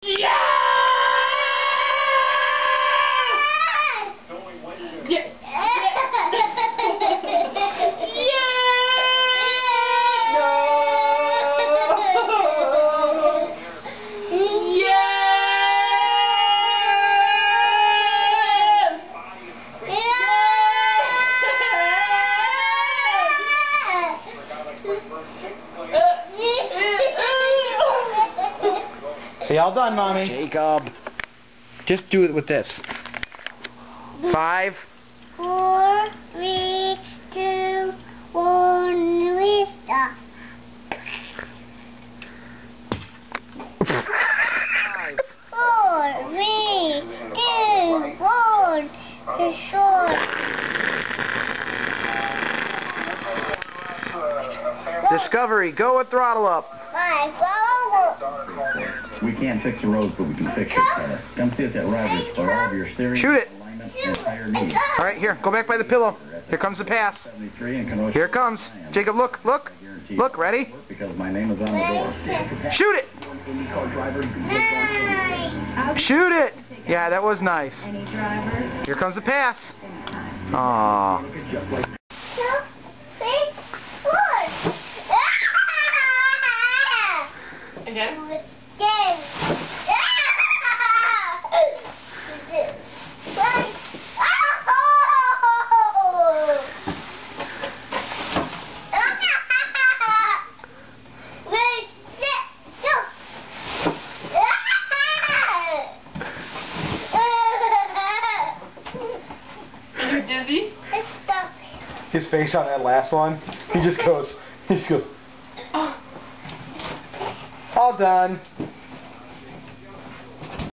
Yeah! Yeah! See, all done, Mommy. Jacob, just do it with this. 5, 4, 3, 2, 1, we stop. 4, 3, 2, 1, short. Discovery, go with throttle up. 5, 4. We can't fix the roads, but we can fix your car. Come see us at Rogers for all of your steering, Shoot it. alignment, and tire needs. All right, here, go back by the pillow. Here comes the pass. 73 in Kenosha. Here it comes. Jacob, look, look. Look, ready? Because my name is on the door. Shoot it. Shoot it. Yeah, that was nice. Here comes the pass. Aww. 2, 3, 4. Again? Dizzy? His face on that last one, he just goes, all done.